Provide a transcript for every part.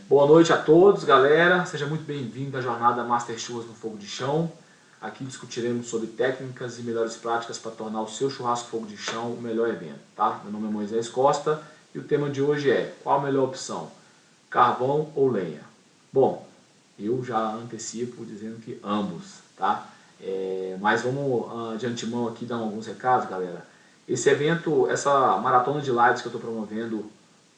Boa noite a todos, galera. Seja muito bem-vindo à jornada Master Churras no Fogo de Chão. Aqui discutiremos sobre técnicas e melhores práticas para tornar o seu churrasco fogo de chão o melhor evento, tá? Meu nome é Moisés Costa e o tema de hoje é: qual a melhor opção, carvão ou lenha? Bom, eu já antecipo dizendo que ambos, tá? Mas vamos de antemão aqui dar alguns recados, galera. Esse evento, essa maratona de lives que eu estou promovendo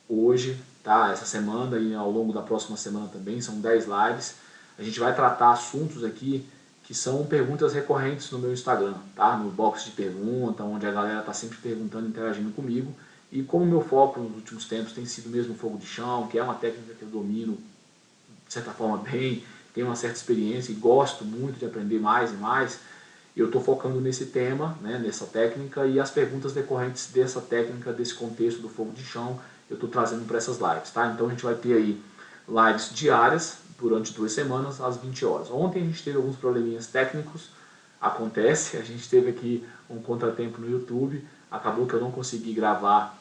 hoje, tá? Essa semana e ao longo da próxima semana também, são 10 lives. A gente vai tratar assuntos aqui que são perguntas recorrentes no meu Instagram, tá? No box de pergunta, onde a galera está sempre perguntando, interagindo comigo. E como meu foco nos últimos tempos tem sido mesmo fogo de chão, que é uma técnica que eu domino de certa forma bem, tenho uma certa experiência e gosto muito de aprender mais e mais, eu estou focando nesse tema, né, nessa técnica, e as perguntas decorrentes dessa técnica, desse contexto do fogo de chão, eu estou trazendo para essas lives, tá? Então a gente vai ter aí lives diárias durante 2 semanas às 20 horas. Ontem a gente teve alguns probleminhas técnicos, acontece, a gente teve aqui um contratempo no YouTube, acabou que eu não consegui gravar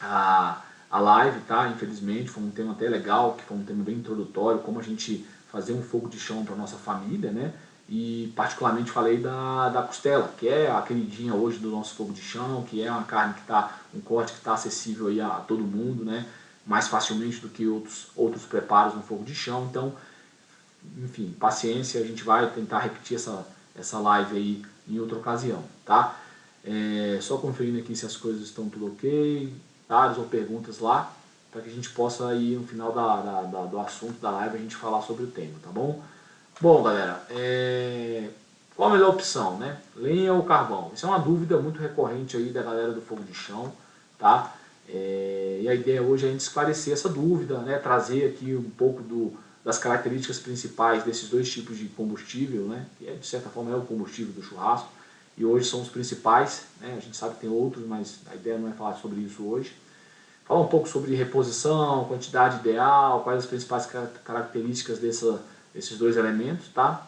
a live, tá? Infelizmente, foi um tema até legal, que foi um tema bem introdutório, como a gente fazer um fogo de chão para nossa família, né? E particularmente falei da costela, que é a queridinha hoje do nosso fogo de chão, que é uma carne que tá, um corte que está acessível aí a todo mundo, né? Mais facilmente do que outros preparos no fogo de chão. Então, enfim, paciência, a gente vai tentar repetir essa live aí em outra ocasião, tá? Só conferindo aqui se as coisas estão tudo ok, comentários ou perguntas lá, para que a gente possa ir no final do assunto da live a gente falar sobre o tema, tá bom? Bom, galera, qual a melhor opção, né? Lenha ou carvão? Isso é uma dúvida muito recorrente aí da galera do fogo de chão, tá? E a ideia hoje é a gente esclarecer essa dúvida, né? Trazer aqui um pouco das características principais desses dois tipos de combustível, né? Que de certa forma é o combustível do churrasco, e hoje são os principais, né? A gente sabe que tem outros, mas a ideia não é falar sobre isso hoje. Falar um pouco sobre reposição, quantidade ideal, quais as principais características desses dois elementos, tá?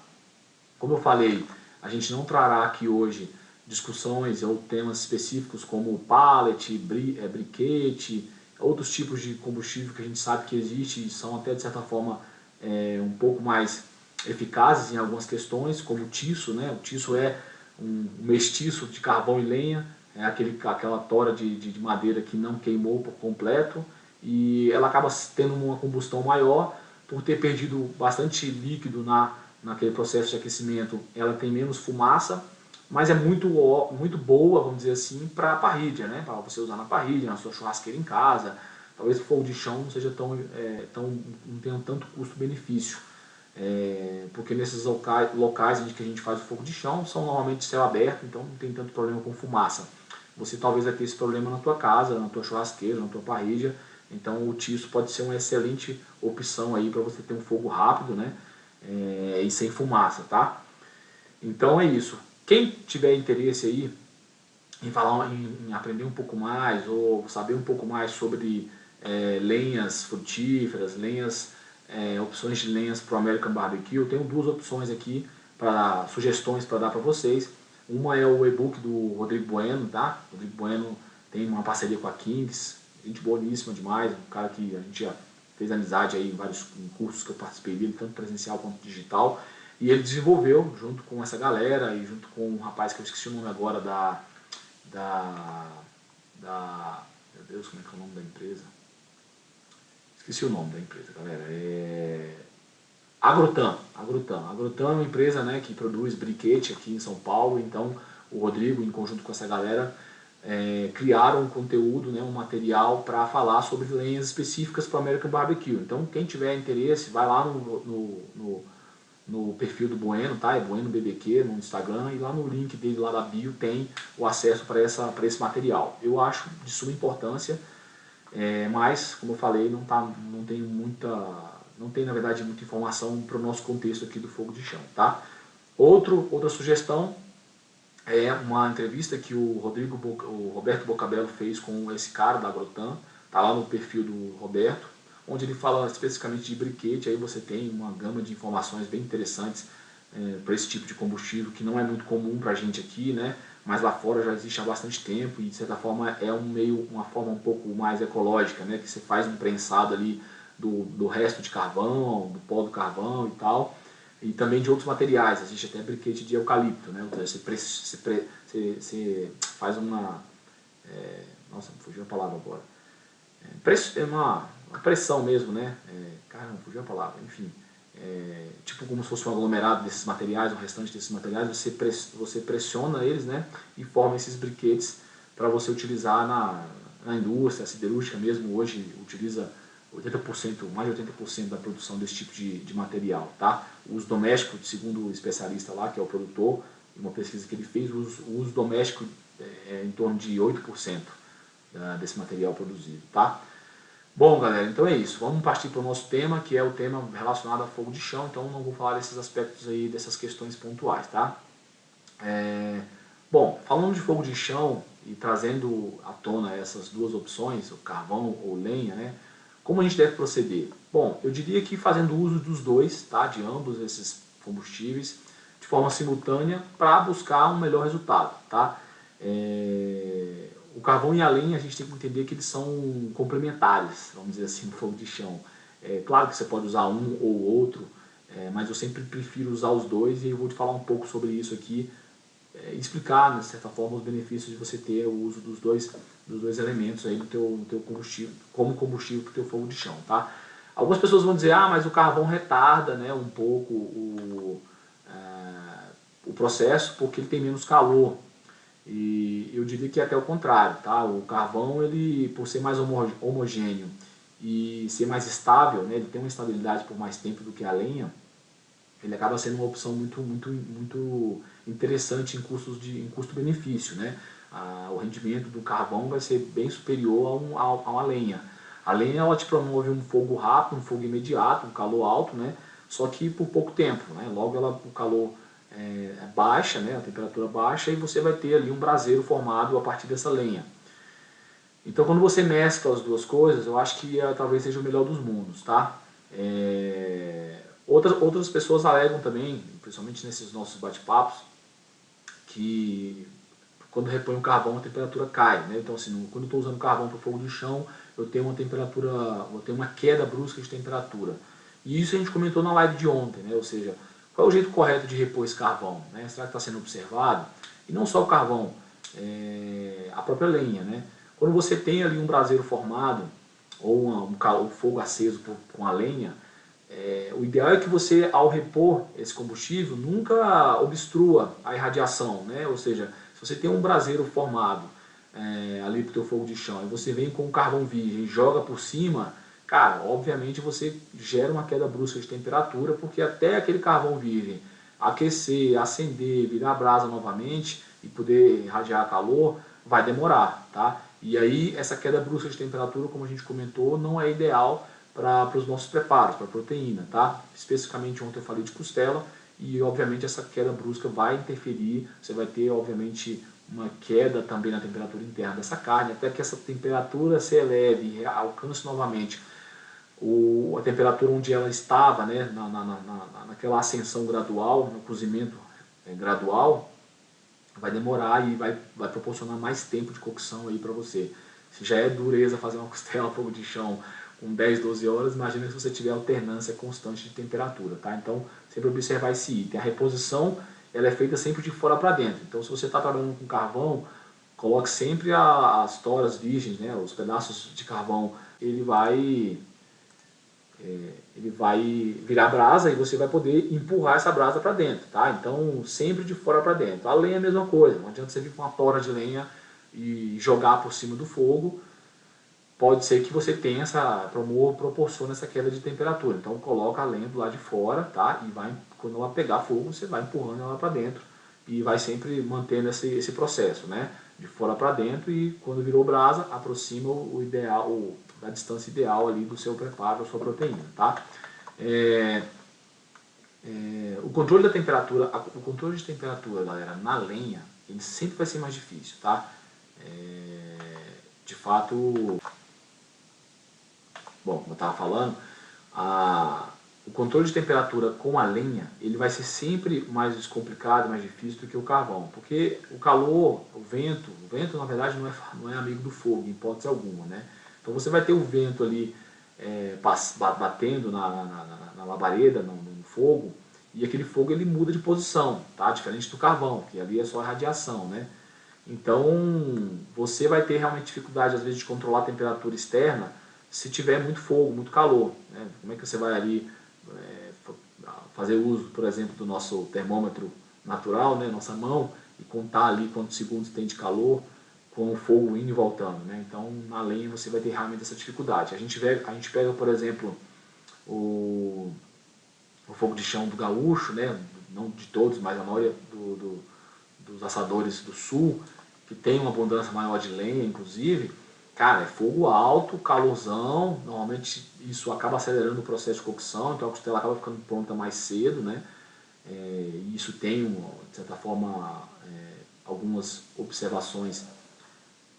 Como eu falei, a gente não trará aqui hoje discussões ou temas específicos como pallet, briquete, outros tipos de combustível que a gente sabe que existe e são até de certa forma um pouco mais eficazes em algumas questões, como o tiço, né? O tiço é um mestiço de carvão e lenha, é aquela tora de madeira que não queimou por completo e ela acaba tendo uma combustão maior por ter perdido bastante líquido naquele processo de aquecimento. Ela tem menos fumaça, mas é muito boa, vamos dizer assim, para a parrilha, né? Para você usar na parrilha, na sua churrasqueira em casa. Talvez o fogo de chão não seja não tenha tanto custo-benefício. Porque nesses locais em que a gente faz o fogo de chão são normalmente de céu aberto, então não tem tanto problema com fumaça. Você talvez vai ter esse problema na tua casa, na tua churrasqueira, na tua parrilha, então o tiço pode ser uma excelente opção aí para você ter um fogo rápido, né? E sem fumaça, tá? Então é isso. Quem tiver interesse aí em aprender um pouco mais ou saber um pouco mais sobre lenhas frutíferas, opções de lenhas para o American Barbecue, eu tenho 2 opções aqui para sugestões para dar para vocês. Uma é o e-book do Rodrigo Bueno, tá? O Rodrigo Bueno tem uma parceria com a Kings, gente boníssima demais, um cara que a gente já fez amizade aí em vários cursos que eu participei dele, tanto presencial quanto digital. E ele desenvolveu, junto com essa galera e junto com um rapaz que eu esqueci o nome agora da, meu Deus, como é que é o nome da empresa? Esqueci o nome da empresa, galera. Agrotan. Agrotan é uma empresa, né, que produz briquete aqui em São Paulo. Então o Rodrigo, em conjunto com essa galera, criaram um conteúdo, né, um material para falar sobre lenhas específicas para o American Barbecue. Então quem tiver interesse, vai lá no perfil do Bueno, tá? É Bueno BBQ no Instagram, e lá no link dele lá da bio tem o acesso para esse material. Eu acho de suma importância, mas como eu falei, não tem na verdade muita informação para o nosso contexto aqui do fogo de chão, tá? Outra sugestão é uma entrevista que o Roberto Bocabello fez com esse cara da Agrotan, tá lá no perfil do Roberto, onde ele fala especificamente de briquete. Aí você tem uma gama de informações bem interessantes para esse tipo de combustível, que não é muito comum para a gente aqui, né? Mas lá fora já existe há bastante tempo e de certa forma é uma forma um pouco mais ecológica, né? Que você faz um prensado ali do resto de carvão, do pó do carvão e tal, e também de outros materiais. Existe até briquete de eucalipto, né? Você faz uma... nossa, me fugiu a palavra agora. É uma pressão mesmo, né? Caramba, fugiu a palavra, enfim. Tipo como se fosse um aglomerado desses materiais, o restante desses materiais, você pressiona eles, né? E forma esses briquetes para você utilizar na indústria, a siderúrgica mesmo hoje utiliza 80%, mais de 80% da produção desse tipo de material, tá? O uso doméstico, segundo o especialista lá, que é o produtor, uma pesquisa que ele fez, o uso doméstico é em torno de 8% desse material produzido, tá? Bom, galera, então é isso. Vamos partir para o nosso tema, que é o tema relacionado a fogo de chão, então não vou falar desses aspectos aí, dessas questões pontuais, tá? Bom, falando de fogo de chão e trazendo à tona essas duas opções, o carvão ou lenha, né? Como a gente deve proceder? Bom, eu diria que fazendo uso dos dois, tá? De ambos esses combustíveis, de forma simultânea, para buscar um melhor resultado, tá? O carvão e a lenha, a gente tem que entender que eles são complementares, vamos dizer assim, no fogo de chão. Claro que você pode usar um ou outro, mas eu sempre prefiro usar os dois e eu vou te falar um pouco sobre isso aqui, explicar, de certa forma, os benefícios de você ter o uso dos dois elementos aí no teu combustível, como combustível para o teu fogo de chão, tá? Algumas pessoas vão dizer, ah, mas o carvão retarda, né, um pouco o processo porque ele tem menos calor. E eu diria que é até o contrário, tá? O carvão, ele, por ser mais homogêneo e ser mais estável, né, ele tem uma estabilidade por mais tempo do que a lenha, ele acaba sendo uma opção muito interessante em custo-benefício, né? O rendimento do carvão vai ser bem superior a uma lenha. A lenha, ela te promove um fogo rápido, um fogo imediato, um calor alto, né? Só que por pouco tempo, né? Logo o calor baixa, né? A temperatura baixa, e você vai ter ali um braseiro formado a partir dessa lenha. Então, quando você mescla as duas coisas, eu acho que talvez seja o melhor dos mundos, tá? Outras pessoas alegam também, principalmente nesses nossos bate-papos, que quando repõe o carvão a temperatura cai, né? Então, assim, quando eu estou usando carvão para fogo de chão, eu tenho uma queda brusca de temperatura. E isso a gente comentou na live de ontem, né? Ou seja, qual é o jeito correto de repor esse carvão, né? Será que está sendo observado? E não só o carvão, a própria lenha, né? Quando você tem ali um braseiro formado, ou um fogo aceso com a lenha, o ideal é que você, ao repor esse combustível, nunca obstrua a irradiação, né? Ou seja, se você tem um braseiro formado ali para o teu fogo de chão e você vem com o carvão virgem e joga por cima, cara, obviamente você gera uma queda brusca de temperatura, porque até aquele carvão virgem aquecer, acender, virar brasa novamente e poder irradiar calor, vai demorar, tá? E aí essa queda brusca de temperatura, como a gente comentou, não é ideal para os nossos preparos, para a proteína, tá? Especificamente ontem eu falei de costela e obviamente essa queda brusca vai interferir, você vai ter obviamente uma queda também na temperatura interna dessa carne, até que essa temperatura se eleve e alcance novamente a temperatura onde ela estava, né, naquela ascensão gradual, no cozimento gradual, vai demorar e vai proporcionar mais tempo de cocção aí para você. Se já é dureza fazer uma costela fogo de chão com 10, 12 horas, imagina se você tiver alternância constante de temperatura, tá? Então, sempre observar esse item. A reposição, ela é feita sempre de fora para dentro. Então, se você está trabalhando com carvão, coloque sempre as toras virgens, né? Os pedaços de carvão, ele vai virar brasa e você vai poder empurrar essa brasa para dentro, tá? Então, sempre de fora para dentro. A lenha é a mesma coisa, não adianta você vir com uma tora de lenha e jogar por cima do fogo, pode ser que você tenha proporcione essa queda de temperatura. Então, coloca a lenha do lado de fora, tá? E quando ela pegar fogo, você vai empurrando ela para dentro e vai sempre mantendo esse processo, né? De fora para dentro, e quando virou brasa, aproxima a distância ideal ali do seu preparo, da sua proteína, tá? O controle de temperatura, galera, na lenha, ele sempre vai ser mais difícil, tá? De fato, bom, como eu estava falando, o controle de temperatura com a lenha, ele vai ser sempre mais descomplicado, mais difícil do que o carvão, porque o calor, o vento na verdade não é amigo do fogo, em hipótese alguma, né? Então você vai ter o vento ali batendo na labareda, no fogo, e aquele fogo ele muda de posição, tá? Diferente do carvão, que ali é só a radiação, né? Então, você vai ter realmente dificuldade, às vezes, de controlar a temperatura externa se tiver muito fogo, muito calor, né? Como é que você vai ali fazer uso, por exemplo, do nosso termômetro natural, né? Nossa mão, e contar ali quantos segundos tem de calor com o fogo indo e voltando, né? Então, na lenha você vai ter realmente essa dificuldade. A gente pega, por exemplo, o fogo de chão do gaúcho, né? Não de todos, mas a maioria dos assadores do sul, que tem uma abundância maior de lenha, inclusive, cara, é fogo alto, calorzão, normalmente isso acaba acelerando o processo de cocção, então a costela acaba ficando pronta mais cedo, né? E isso tem, de certa forma, algumas observações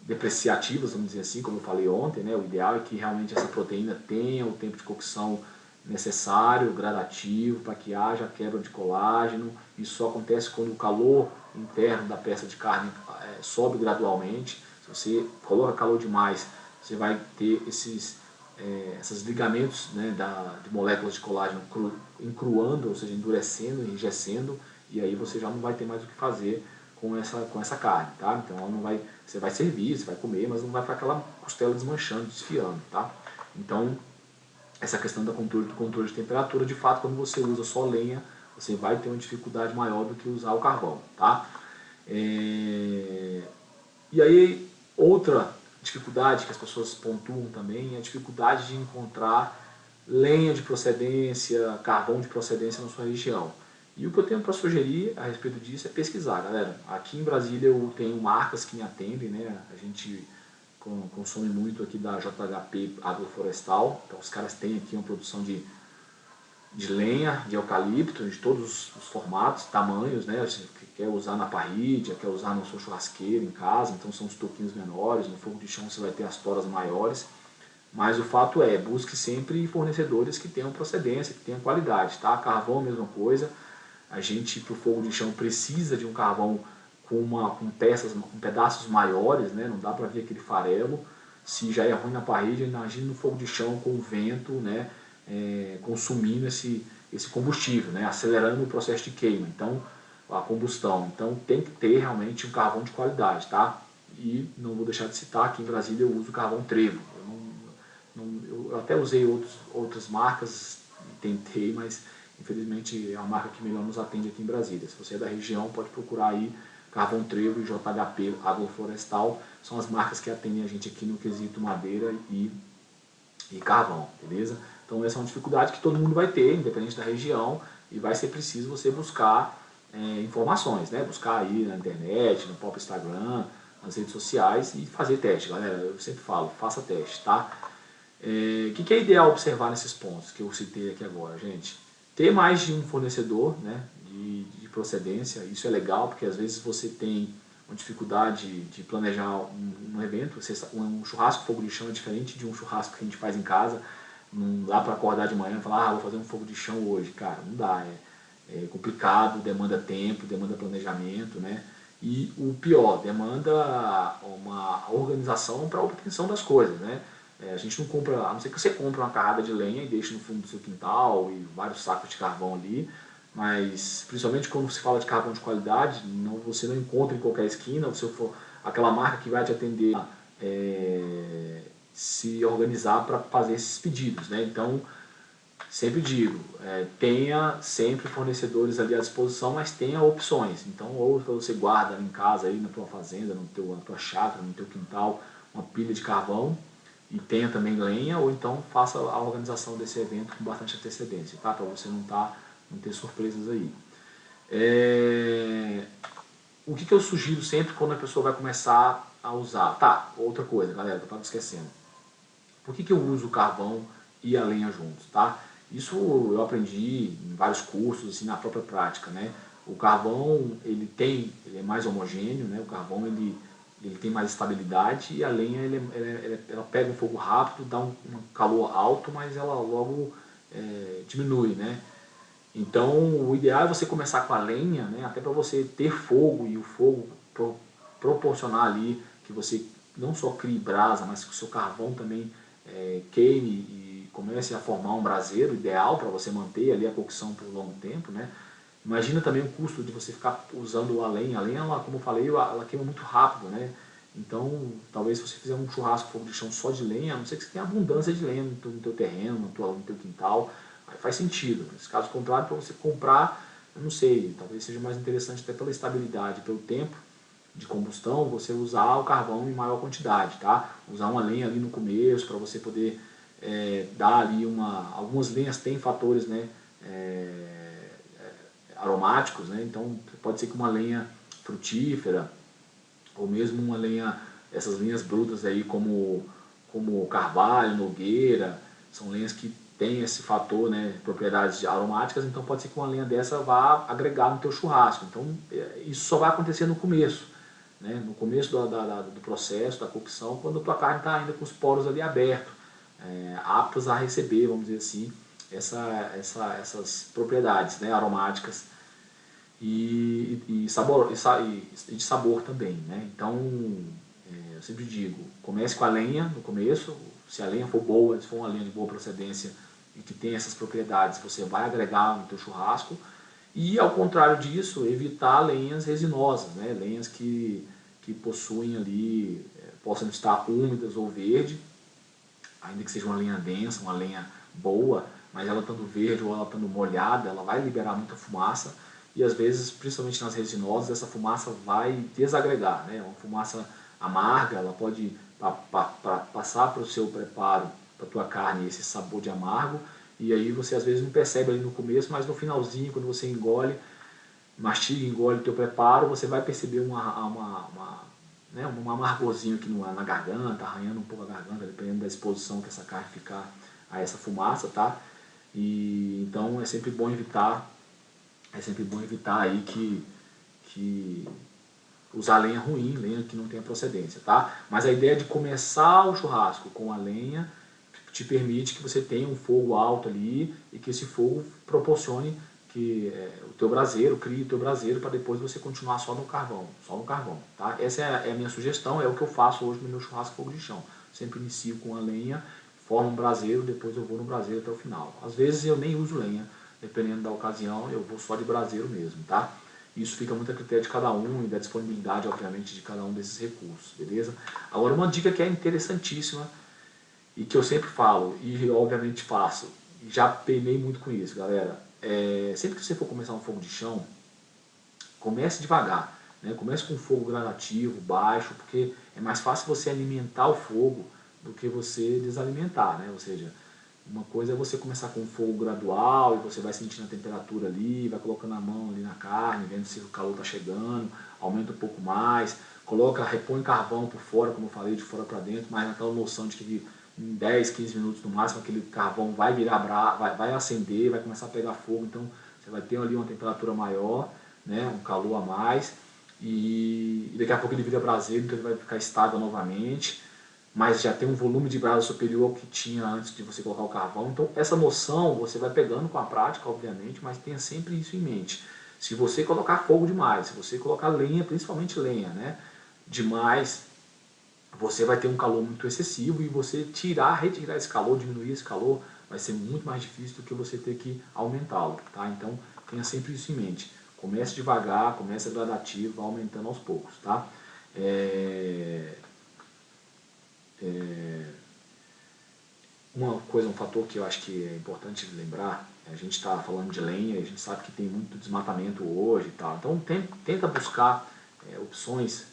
depreciativas, vamos dizer assim, como eu falei ontem, né? O ideal é que realmente essa proteína tenha o tempo de cocção necessário, gradativo, para que haja quebra de colágeno. Isso só acontece quando o calor interno da peça de carne sobe gradualmente. Se você coloca calor demais, você vai ter esses ligamentos, né, de moléculas de colágeno encruando, ou seja, endurecendo, enrijecendo, e aí você já não vai ter mais o que fazer com essa carne, tá? Então ela não vai, você vai servir, você vai comer, mas não vai ficar aquela costela desmanchando, desfiando, tá? Então, essa questão do controle de temperatura, de fato, quando você usa só lenha, você vai ter uma dificuldade maior do que usar o carvão, tá? E aí, outra dificuldade que as pessoas pontuam também é a dificuldade de encontrar lenha de procedência, carvão de procedência na sua região. E o que eu tenho para sugerir a respeito disso é pesquisar, galera. Aqui em Brasília eu tenho marcas que me atendem, né? A gente consome muito aqui da JHP Agroflorestal, então os caras têm aqui uma produção de lenha, de eucalipto, de todos os formatos, tamanhos, né? Você quer usar na parrilha, quer usar no seu churrasqueiro em casa, então são os toquinhos menores, no fogo de chão você vai ter as toras maiores, mas o fato é, busque sempre fornecedores que tenham procedência, que tenham qualidade, tá? Carvão, mesma coisa, a gente para o fogo de chão precisa de um carvão com pedaços maiores, né? Não dá para ver aquele farelo, se já é ruim na parrilha, imagine no fogo de chão com o vento, né? Consumindo esse combustível, né? Acelerando o processo de queima, então a combustão. Então tem que ter realmente um carvão de qualidade, tá? E não vou deixar de citar, aqui em Brasília eu uso carvão Trevo. Eu até usei outras marcas, tentei, mas infelizmente é a marca que melhor nos atende aqui em Brasília. Se você é da região, pode procurar aí Carvão Trevo e JHP Agroflorestal, são as marcas que atendem a gente aqui no quesito madeira e carvão, beleza? Então essa é uma dificuldade que todo mundo vai ter, independente da região, e vai ser preciso você buscar informações, né? Buscar aí na internet, no próprio Instagram, nas redes sociais e fazer teste, galera. Eu sempre falo, faça teste, tá? O que é ideal observar nesses pontos que eu citei aqui agora, gente? Ter mais de um fornecedor, né, de procedência, isso é legal, porque às vezes você tem uma dificuldade de planejar um evento, um churrasco fogo de chão é diferente de um churrasco que a gente faz em casa, não dá para acordar de manhã e falar, vou fazer um fogo de chão hoje, cara, não dá, é complicado, demanda tempo, demanda planejamento, né, e o pior, demanda uma organização para a obtenção das coisas, né. A gente não compra, a não ser que você compre uma carrada de lenha e deixe no fundo do seu quintal e vários sacos de carvão ali, mas principalmente quando se fala de carvão de qualidade, você não encontra em qualquer esquina, se for aquela marca que vai te atender, se organizar para fazer esses pedidos, né? Então, sempre digo, tenha sempre fornecedores ali à disposição, mas tenha opções. Então, ou você guarda em casa, aí na tua fazenda, na tua chácara, no teu quintal, uma pilha de carvão, e tenha também lenha, ou então faça a organização desse evento com bastante antecedência, tá? Para você não ter surpresas aí. O que eu sugiro sempre quando a pessoa vai começar a usar? Tá, outra coisa, galera, que eu estava esquecendo. Por que eu uso o carvão e a lenha juntos, tá? Isso eu aprendi em vários cursos, assim, na própria prática, né? O carvão, ele é mais homogêneo, né? O carvão, ele tem mais estabilidade e a lenha ela pega um fogo rápido, dá um calor alto, mas ela logo diminui, né? Então o ideal é você começar com a lenha, né? Até para você ter fogo e o fogo proporcionar ali que você não só crie brasa, mas que o seu carvão também queime comece a formar um braseiro ideal para você manter ali a cocção por longo tempo, né? Imagina também o custo de você ficar usando a lenha. A lenha, ela, como eu falei, ela queima muito rápido, né? Então, talvez se você fizer um churrasco fogo de chão só de lenha, a não ser que você tenha abundância de lenha no teu terreno, no teu quintal, aí faz sentido. Nesse caso contrário, para você comprar, eu não sei, talvez seja mais interessante até pela estabilidade, pelo tempo de combustão, você usar o carvão em maior quantidade, tá? Usar uma lenha ali no começo para você poder dar ali algumas lenhas têm fatores, né, aromáticos, né? Então pode ser que uma lenha frutífera ou mesmo uma lenha, essas linhas brutas aí como carvalho, nogueira, são lenhas que têm esse fator, né, propriedades aromáticas, então pode ser que uma lenha dessa vá agregar no teu churrasco. Então isso só vai acontecer no começo, né, no começo do processo, da cocção, quando a tua carne está ainda com os poros ali abertos, aptos a receber, vamos dizer assim, essas propriedades, né, aromáticas e de sabor também, né? Então, eu sempre digo, comece com a lenha no começo, se a lenha for boa, se for uma lenha de boa procedência e que tem essas propriedades, você vai agregar no teu churrasco. E, ao contrário disso, evitar lenhas resinosas, né? Lenhas que possuem ali, possam estar úmidas ou verde, ainda que seja uma lenha densa, uma lenha boa, mas ela estando verde ou ela estando molhada, ela vai liberar muita fumaça e às vezes, principalmente nas resinosas, essa fumaça vai desagregar, né? Uma fumaça amarga, ela pode passar para o seu preparo, para a tua carne, esse sabor de amargo, e aí você às vezes não percebe ali no começo, mas no finalzinho, quando você engole, mastiga, engole o teu preparo, você vai perceber né, um amargorzinho aqui na garganta, arranhando um pouco a garganta, dependendo da exposição que essa carne ficar a essa fumaça, tá? E então é sempre bom evitar aí que usar lenha ruim, lenha que não tenha procedência, tá? Mas a ideia de começar o churrasco com a lenha te permite que você tenha um fogo alto ali e que esse fogo proporcione que o teu braseiro, crie o teu braseiro para depois você continuar só no carvão, tá? Essa é a minha sugestão, é o que eu faço hoje no meu churrasco fogo de chão. Sempre inicio com a lenha, formo um braseiro, depois eu vou no braseiro até o final. Às vezes eu nem uso lenha, dependendo da ocasião, eu vou só de braseiro mesmo, tá? Isso fica muito a critério de cada um e da disponibilidade, obviamente, de cada um desses recursos, beleza? Agora, uma dica que é interessantíssima e que eu sempre falo e obviamente faço, e já penei muito com isso, galera, sempre que você for começar um fogo de chão, comece devagar, né? Comece com um fogo gradativo, baixo, porque é mais fácil você alimentar o fogo do que você desalimentar, né? Ou seja, uma coisa é você começar com um fogo gradual e você vai sentindo a temperatura ali, vai colocando a mão ali na carne, vendo se o calor está chegando, aumenta um pouco mais, repõe carvão por fora, como eu falei, de fora para dentro, mas naquela noção de que em 10, 15 minutos no máximo aquele carvão vai virar vai acender, vai começar a pegar fogo, então você vai ter ali uma temperatura maior, né, um calor a mais, e daqui a pouco ele vira braseiro, então ele vai ficar estável novamente, mas já tem um volume de brasa superior ao que tinha antes de você colocar o carvão. Então essa noção você vai pegando com a prática, obviamente, mas tenha sempre isso em mente. Se você colocar fogo demais, se você colocar lenha, principalmente lenha, né, demais, você vai ter um calor muito excessivo e você retirar esse calor, diminuir esse calor, vai ser muito mais difícil do que você ter que aumentá-lo, tá? Então tenha sempre isso em mente. Comece devagar, comece gradativo, vai aumentando aos poucos, tá? Uma coisa, um fator que eu acho que é importante lembrar, a gente está falando de lenha, a gente sabe que tem muito desmatamento hoje e tal, então tenta buscar opções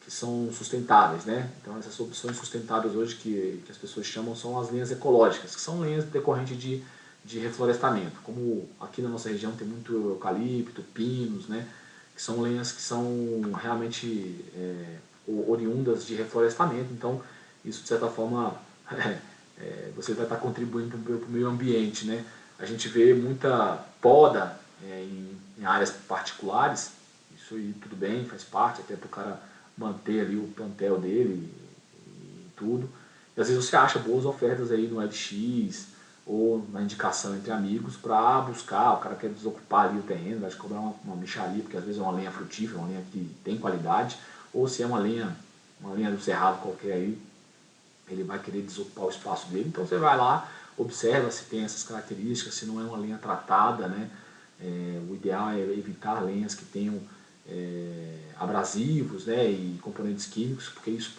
que são sustentáveis, né? Então essas opções sustentáveis hoje que as pessoas chamam são as lenhas ecológicas, que são lenhas decorrentes de reflorestamento, como aqui na nossa região tem muito eucalipto, pinos, né? Que são lenhas que são realmente oriundas de reflorestamento, então isso de certa forma você vai estar contribuindo para o meio ambiente, né? A gente vê muita poda em áreas particulares, isso aí tudo bem, faz parte, até para o cara manter ali o plantel dele e tudo. E às vezes você acha boas ofertas aí no LX ou na indicação entre amigos para buscar, o cara quer desocupar ali o terreno, vai te cobrar uma mixaria, porque às vezes é uma lenha frutífera, uma lenha que tem qualidade, ou se é uma lenha do cerrado qualquer aí, ele vai querer desocupar o espaço dele, então você vai lá, observa se tem essas características, se não é uma lenha tratada, né? O ideal é evitar lenhas que tenham abrasivos, né, e componentes químicos, porque isso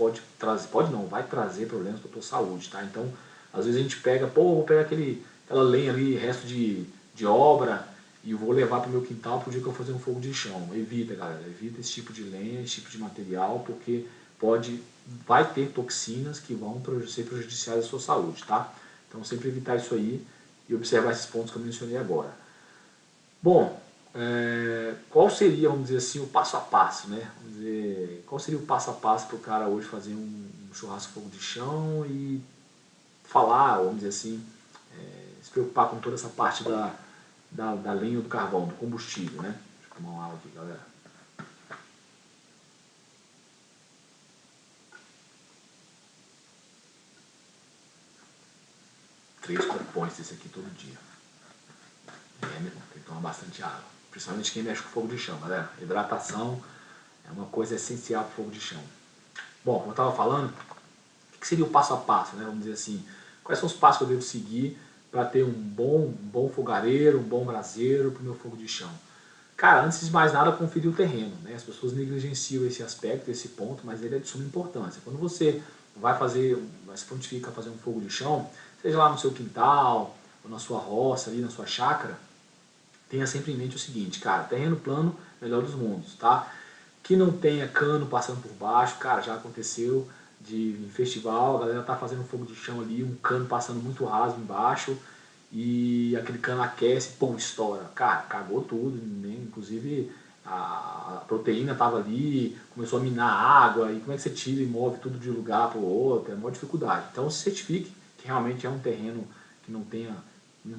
vai trazer problemas para a tua saúde, tá? Então, às vezes a gente pega, vou pegar aquela lenha ali, resto de obra, e eu vou levar para o meu quintal para o dia que eu fazer um fogo de chão. Evita, galera, evita esse tipo de lenha, esse tipo de material, porque vai ter toxinas que vão ser prejudiciais à sua saúde, tá? Então, sempre evitar isso aí e observar esses pontos que eu mencionei agora. Bom, qual seria, vamos dizer assim, o passo a passo, né? Vamos dizer, qual seria o passo a passo para o cara hoje fazer um churrasco fogo de chão e falar, vamos dizer assim, se preocupar com toda essa parte da lenha ou do carvão, do combustível, né? Deixa eu tomar uma água aqui, galera. 3 copões desse aqui todo dia. Meu irmão, tem que tomar bastante água. Principalmente quem mexe com fogo de chão, galera. Hidratação é uma coisa essencial para o fogo de chão. Bom, como eu estava falando, o que seria o passo a passo, né? Vamos dizer assim, quais são os passos que eu devo seguir para ter um bom fogareiro, um bom braseiro para o meu fogo de chão? Cara, antes de mais nada, conferir o terreno, né? As pessoas negligenciam esse aspecto, esse ponto, mas ele é de suma importância. Quando você se prontifica a fazer um fogo de chão, seja lá no seu quintal, ou na sua roça, ali na sua chácara, tenha sempre em mente o seguinte, cara, terreno plano, melhor dos mundos, tá? Que não tenha cano passando por baixo, cara, já aconteceu em festival, a galera tá fazendo um fogo de chão ali, um cano passando muito raso embaixo, e aquele cano aquece, pum, estoura. Cara, cagou tudo, né? Inclusive a proteína tava ali, começou a minar a água, e como é que você tira e move tudo de lugar para o outro? É uma dificuldade. Então se certifique que realmente é um terreno que não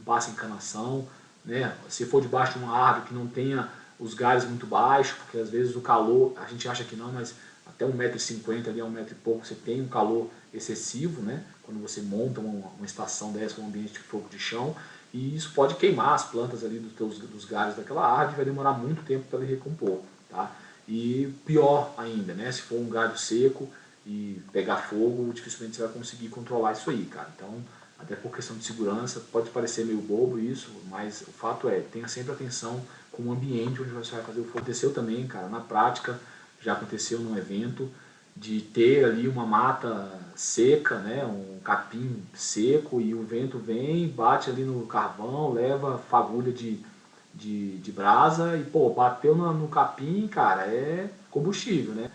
passa encanação, né? Se for debaixo de uma árvore que não tenha os galhos muito baixos, porque às vezes o calor, a gente acha que não, mas até 1,50 m ali a 1 metro e pouco você tem um calor excessivo, né? Quando você monta uma estação dessa, um ambiente de fogo de chão, e isso pode queimar as plantas ali dos galhos daquela árvore, vai demorar muito tempo para ele recompor, tá? E pior ainda, né? Se for um galho seco e pegar fogo, dificilmente você vai conseguir controlar isso aí, cara. Então, até por questão de segurança, pode parecer meio bobo isso, mas o fato é, tenha sempre atenção com o ambiente onde você vai fazer o fogo. Aconteceu também, cara, na prática, já aconteceu num evento, de ter ali uma mata seca, né, um capim seco, e o vento vem, bate ali no carvão, leva fagulha de brasa e, pô, bateu no capim, cara, é combustível, né?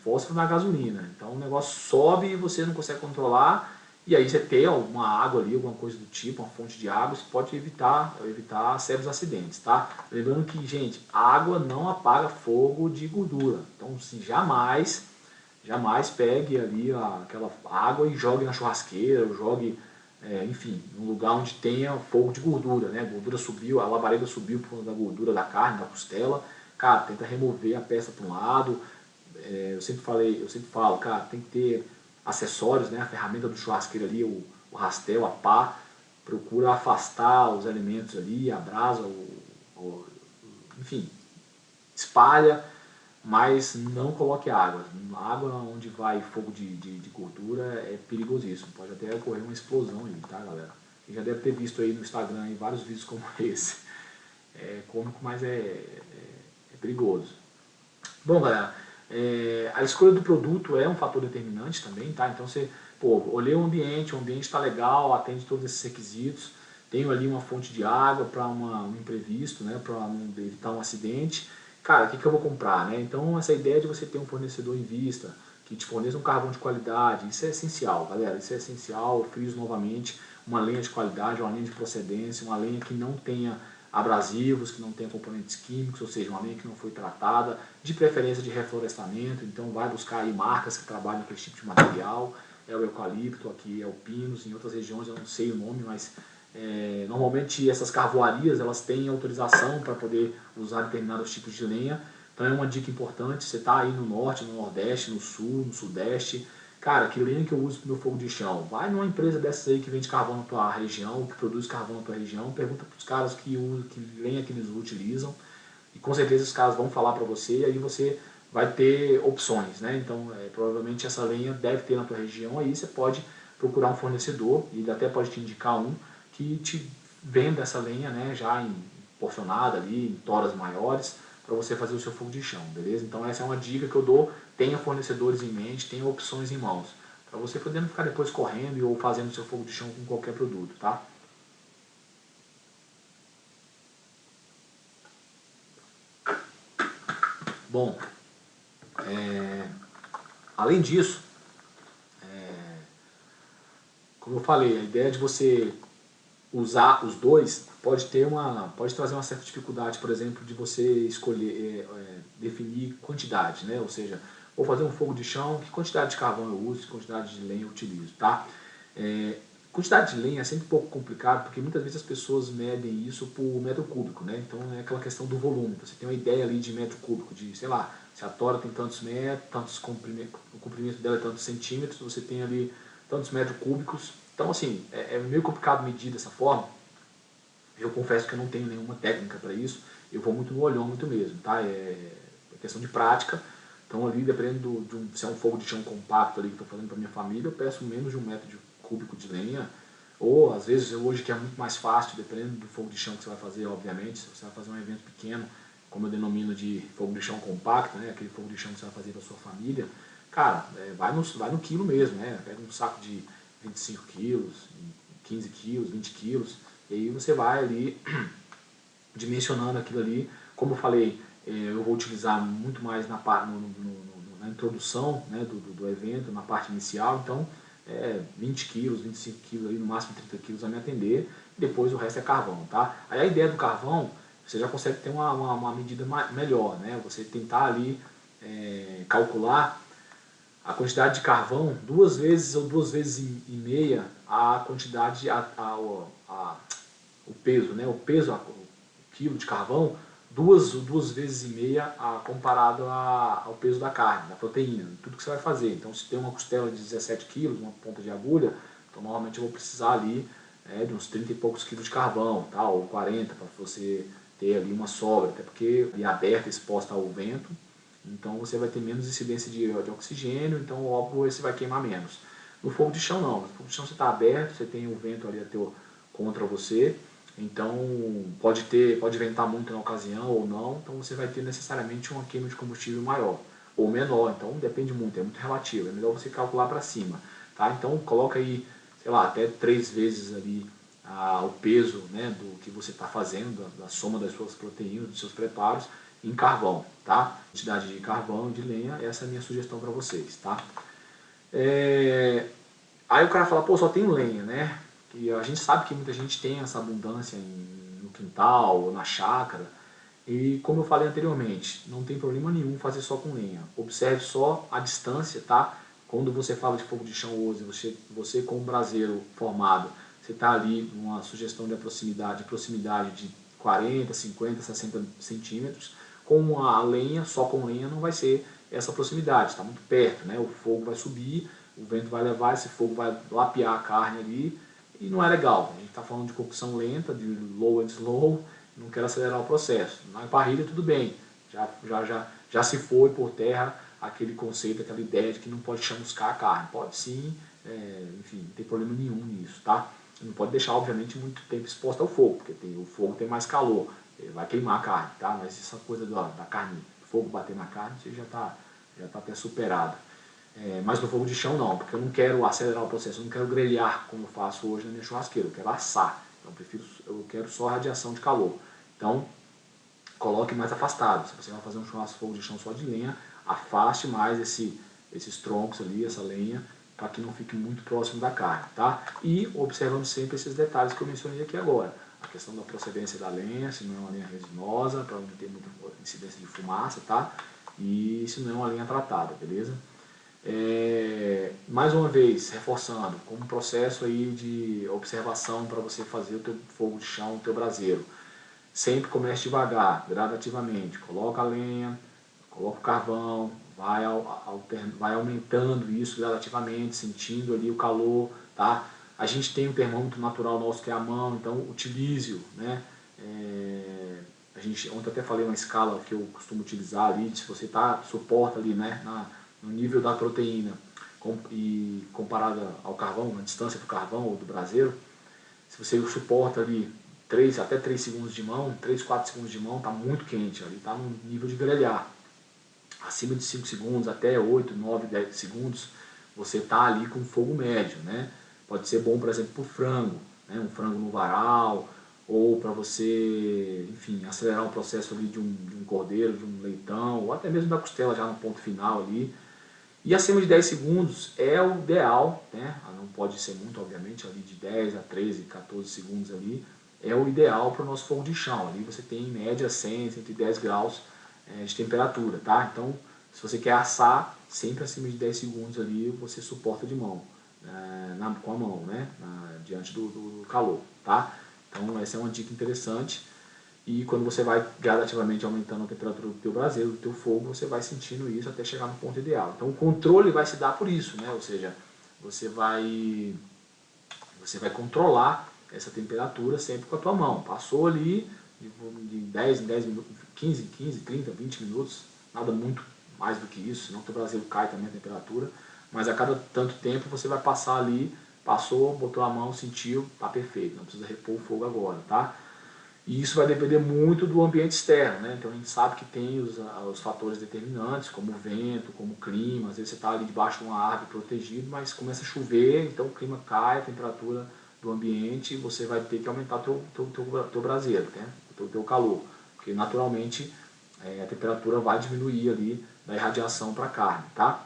Fósforo na gasolina. Então o negócio sobe e você não consegue controlar, e aí você ter alguma água ali, alguma coisa do tipo, uma fonte de água, isso pode evitar sérios acidentes, tá? Lembrando que, gente, água não apaga fogo de gordura. Então, assim, jamais pegue ali aquela água e jogue na churrasqueira, ou jogue, enfim, num lugar onde tenha fogo de gordura, né? A gordura subiu, a labareda subiu por conta da gordura da carne, da costela. Cara, tenta remover a peça para um lado. Eu sempre falo, cara, tem que ter acessórios, né? A ferramenta do churrasqueiro ali, o rastel, a pá, procura afastar os elementos ali, a brasa, enfim, espalha, mas não coloque água. Água onde vai fogo de gordura é perigosíssimo, pode até ocorrer uma explosão aí, tá, galera? Quem já deve ter visto aí no Instagram aí, vários vídeos como esse. É cômico, mas é perigoso. Bom, galera, a escolha do produto é um fator determinante também, tá? Então você, olhei o ambiente está legal, atende todos esses requisitos, tenho ali uma fonte de água para um imprevisto, né? Para evitar um acidente. Cara, o que eu vou comprar, né? Então essa ideia de você ter um fornecedor em vista, que te forneça um carvão de qualidade, isso é essencial, galera, isso é essencial. Eu friso novamente, uma lenha de qualidade, uma lenha de procedência, uma lenha que não tenha abrasivos, que não tenha componentes químicos, ou seja, uma lenha que não foi tratada, de preferência de reflorestamento. Então vai buscar aí marcas que trabalham com esse tipo de material. É o eucalipto, aqui é o pinus, em outras regiões eu não sei o nome, mas normalmente essas carvoarias elas têm autorização para poder usar determinados tipos de lenha. Então é uma dica importante, você está aí no norte, no nordeste, no sul, no sudeste, cara, que lenha que eu uso para o meu fogo de chão? Vai numa empresa dessas aí que vende carvão na tua região, que produz carvão na tua região, pergunta para os caras que lenha que eles utilizam, e com certeza os caras vão falar para você, e aí você vai ter opções, né? Então provavelmente essa lenha deve ter na tua região, aí você pode procurar um fornecedor, e ele até pode te indicar um, que te venda essa lenha, né, já em porcionada ali, em toras maiores, para você fazer o seu fogo de chão, beleza? Então essa é uma dica que eu dou, tenha fornecedores em mente, tenha opções em mãos, para você poder não ficar depois correndo ou fazendo o seu fogo de chão com qualquer produto, tá? Bom, além disso, como eu falei, a ideia de você usar os dois pode trazer uma certa dificuldade, por exemplo, de você escolher, definir quantidade, né? Ou seja, vou fazer um fogo de chão, que quantidade de carvão eu uso, que quantidade de lenha eu utilizo, tá? Quantidade de lenha é sempre um pouco complicado, porque muitas vezes as pessoas medem isso por metro cúbico, né? Então é aquela questão do volume. Você tem uma ideia ali de metro cúbico, de, sei lá, se a tora tem tantos metros, o comprimento dela é tantos centímetros, você tem ali tantos metros cúbicos. Então, assim, é meio complicado medir dessa forma. Eu confesso que eu não tenho nenhuma técnica para isso. Eu vou muito no olhômetro mesmo, tá? É questão de prática. Então, ali, dependendo se é um fogo de chão compacto ali que eu estou fazendo para minha família, eu peço menos de um metro cúbico de lenha. Ou, às vezes, hoje que é muito mais fácil, dependendo do fogo de chão que você vai fazer, obviamente. Se você vai fazer um evento pequeno, como eu denomino de fogo de chão compacto, né? Aquele fogo de chão que você vai fazer para sua família, cara, vai no quilo mesmo, né? Pega um saco de 25 quilos, 15 quilos, 20 quilos, e aí você vai ali dimensionando aquilo ali. Como eu falei, eu vou utilizar muito mais na introdução, né, do evento, na parte inicial, então 20 quilos, 25 quilos, ali, no máximo 30 quilos a me atender, e depois o resto é carvão, tá? Aí a ideia do carvão, você já consegue ter uma medida melhor, né? Você tentar ali calcular a quantidade de carvão duas vezes ou duas vezes e meia a quantidade, o peso, né? O quilo de carvão, duas vezes e meia comparado ao peso da carne, da proteína, tudo que você vai fazer. Então, se tem uma costela de 17 quilos, uma ponta de agulha, então normalmente eu vou precisar ali de uns 30 e poucos quilos de carvão, tá? Ou 40, para você ter ali uma sobra, até porque ali aberta, exposta ao vento, então você vai ter menos incidência de oxigênio, então óbvio você vai queimar menos. No fogo de chão não, no fogo de chão você está aberto, você tem o vento ali contra você, então pode ventar muito na ocasião ou não, então você vai ter necessariamente uma queima de combustível maior ou menor, então depende muito, é muito relativo, é melhor você calcular para cima, tá? Então coloca aí, sei lá, até 3 vezes ali o peso, né, do que você está fazendo, da soma das suas proteínas, dos seus preparos, em carvão, tá? Quantidade de carvão, de lenha, essa é a minha sugestão para vocês, tá? Aí o cara fala, pô, só tenho lenha, né? E a gente sabe que muita gente tem essa abundância no quintal ou na chácara. E como eu falei anteriormente, não tem problema nenhum fazer só com lenha. Observe só a distância, tá? Quando você fala de fogo de chão hoje, você com o braseiro formado, você está ali numa sugestão de proximidade de 40, 50, 60 centímetros. Com a lenha, só com lenha, não vai ser essa proximidade, está muito perto, né? O fogo vai subir, o vento vai levar, esse fogo vai lapear a carne ali, e não é legal. A gente está falando de cocção lenta, de low and slow, não quero acelerar o processo. Na parrilha tudo bem, já se foi por terra aquele conceito, aquela ideia de que não pode chamuscar a carne. Pode sim, enfim, não tem problema nenhum nisso, tá? Não pode deixar, obviamente, muito tempo exposto ao fogo, porque o fogo tem mais calor, vai queimar a carne, tá? Mas essa coisa da carne, fogo bater na carne, isso já está até superado. Mas no fogo de chão não, porque eu não quero acelerar o processo, eu não quero grelhar como eu faço hoje na minha churrasqueira, eu quero assar. Então eu quero só radiação de calor. Então, coloque mais afastado. Se você vai fazer um churrasco fogo de chão só de lenha, afaste mais esses troncos ali, essa lenha, para que não fique muito próximo da carne, tá? E observando sempre esses detalhes que eu mencionei aqui agora. A questão da procedência da lenha, se não é uma lenha resinosa, para não ter muita incidência de fumaça, tá? E se não é uma lenha tratada, beleza? Mais uma vez, reforçando, como um processo aí de observação para você fazer o teu fogo de chão, o teu braseiro. Sempre comece devagar, gradativamente. Coloca a lenha, coloca o carvão, vai aumentando isso gradativamente, sentindo ali o calor, tá? A gente tem o termômetro natural nosso que é a mão, então utilize-o, né? Ontem até falei uma escala que eu costumo utilizar ali, se você suporta ali, né, no nível da proteína, e comparada ao carvão, na distância do carvão ou do braseiro, se você suporta ali até 3 segundos de mão, 3, 4 segundos de mão, está muito quente, ali está no nível de grelhar. Acima de 5 segundos, até 8, 9, 10 segundos, você está ali com fogo médio, né? Pode ser bom, por exemplo, para o frango, né? Um frango no varal, ou para você, enfim, acelerar o processo ali de um cordeiro, de um leitão, ou até mesmo da costela já no ponto final ali. E acima de 10 segundos é o ideal, né? Não pode ser muito, obviamente, ali de 10 a 13, 14 segundos ali, é o ideal para o nosso fogo de chão. Ali você tem em média 100, 110 graus de temperatura, tá? Então, se você quer assar, sempre acima de 10 segundos ali você suporta de mão, com a mão, né? Diante do calor, tá? Então, essa é uma dica interessante. E quando você vai gradativamente aumentando a temperatura do teu braseiro, do teu fogo, você vai sentindo isso até chegar no ponto ideal. Então o controle vai se dar por isso, né? Ou seja, você vai controlar essa temperatura sempre com a tua mão. Passou ali de 10 em 10 minutos, 15, 30, 20 minutos, nada muito mais do que isso, senão o teu braseiro cai também a temperatura. Mas a cada tanto tempo você vai passar ali, passou, botou a mão, sentiu, tá perfeito, não precisa repor o fogo agora, tá? E isso vai depender muito do ambiente externo, né? Então a gente sabe que tem os fatores determinantes, como o vento, como o clima. Às vezes você está ali debaixo de uma árvore protegido, mas começa a chover, então o clima cai, a temperatura do ambiente, e você vai ter que aumentar teu braseiro, né? O teu calor, porque naturalmente a temperatura vai diminuir ali da irradiação para a carne, tá?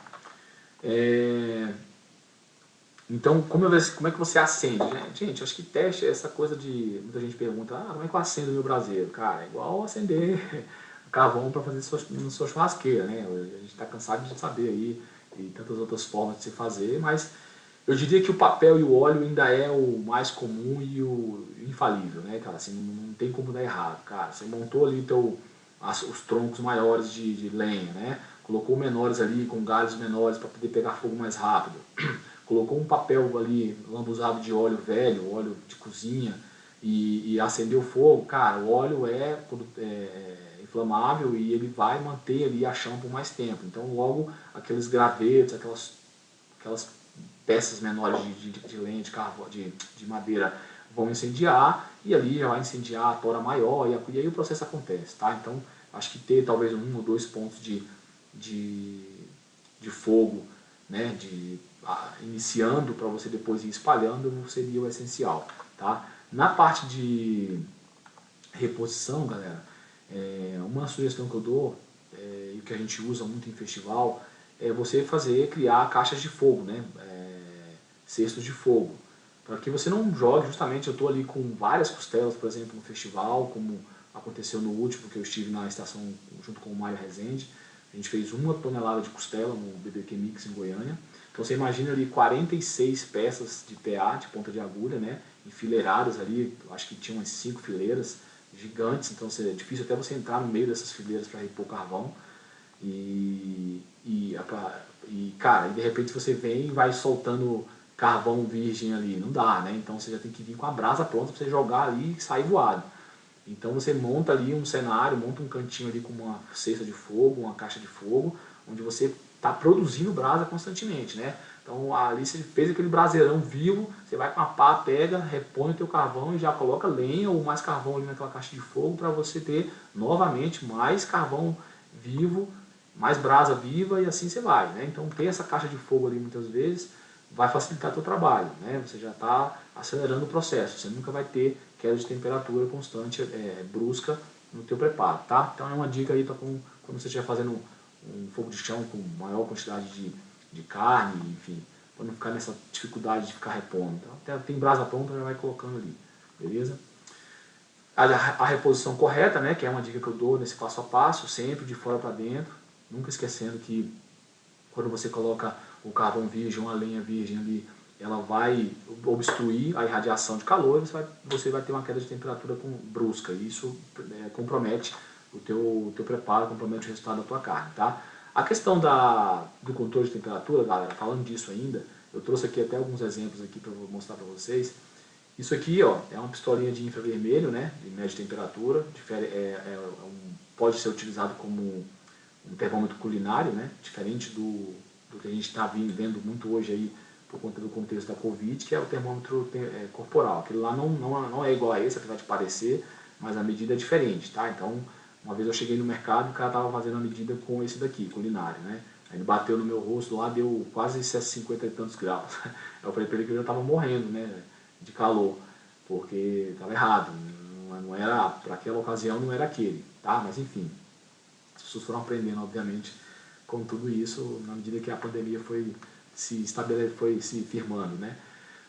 Então, como é que você acende? Gente, acho que teste é essa coisa de... Muita gente pergunta, como é que eu acendo o meu braseiro? Cara, é igual acender carvão para fazer na sua churrasqueira, né? A gente está cansado de saber aí, e tantas outras formas de se fazer, mas eu diria que o papel e o óleo ainda é o mais comum e o infalível, né, cara? Assim, não tem como dar errado, cara. Você montou ali os troncos maiores de lenha, né? Colocou menores ali com galhos menores para poder pegar fogo mais rápido. Colocou um papel ali lambuzado de óleo velho, óleo de cozinha, e acendeu o fogo, cara, o óleo é inflamável e ele vai manter ali a chama por mais tempo. Então logo aqueles gravetos, aquelas peças menores de lenha, de madeira vão incendiar, e ali já vai incendiar a tora maior, e aí o processo acontece, tá? Então acho que ter talvez 1 ou 2 pontos de fogo, né, iniciando para você depois ir espalhando, seria o essencial, tá? Na parte de reposição, galera, uma sugestão que eu dou, e que a gente usa muito em festival, é você criar caixas de fogo, né? Cestos de fogo, para que você não jogue. Justamente eu estou ali com várias costelas, por exemplo, no festival, como aconteceu no último que eu estive na estação junto com o Mário Rezende. A gente fez 1 tonelada de costela no BBQ Mix em Goiânia. Então você imagina ali 46 peças de PA, de ponta de agulha, né, enfileiradas ali, acho que tinha umas 5 fileiras gigantes, então é difícil até você entrar no meio dessas fileiras para repor carvão. Cara, e de repente você vem e vai soltando carvão virgem ali, não dá, né? Então você já tem que vir com a brasa pronta para você jogar ali e sair voado. Então você monta ali um cenário, monta um cantinho ali com uma cesta de fogo, uma caixa de fogo, onde você está produzindo brasa constantemente, né? Então ali você fez aquele braseirão vivo, você vai com a pá, pega, repõe o teu carvão e já coloca lenha ou mais carvão ali naquela caixa de fogo para você ter novamente mais carvão vivo, mais brasa viva, e assim você vai, né? Então ter essa caixa de fogo ali muitas vezes vai facilitar o teu trabalho, né? Você já está acelerando o processo, você nunca vai ter queda de temperatura constante, brusca no teu preparo, tá? Então é uma dica aí quando você estiver fazendo um fogo de chão com maior quantidade de carne, enfim, para não ficar nessa dificuldade de ficar repondo. Então, até tem brasa pronta, já vai colocando ali, beleza? A reposição correta, né, que é uma dica que eu dou nesse passo a passo, sempre de fora para dentro, nunca esquecendo que quando você coloca o carvão virgem, uma lenha virgem ali, ela vai obstruir a irradiação de calor e você vai ter uma queda de temperatura brusca. E isso compromete o teu preparo, compromete o resultado da tua carne, tá? A questão do controle de temperatura, galera, falando disso ainda, eu trouxe aqui até alguns exemplos aqui para mostrar para vocês. Isso aqui, ó, é uma pistolinha de infravermelho, né, de média temperatura, pode ser utilizado como um termômetro culinário, né, diferente do do que a gente está vendo muito hoje aí, por conta do contexto da Covid, que é o termômetro corporal. Aquilo lá não é igual a esse, apesar de parecer, mas a medida é diferente, tá? Então, uma vez eu cheguei no mercado e o cara estava fazendo a medida com esse daqui, culinário, né? Aí ele bateu no meu rosto lá, deu quase 50 e tantos graus. Eu falei para ele que eu já estava morrendo, né, de calor, porque estava errado, não era, para aquela ocasião não era aquele, tá? Mas enfim, as pessoas foram aprendendo, obviamente, com tudo isso, na medida que a pandemia foi se firmando, né?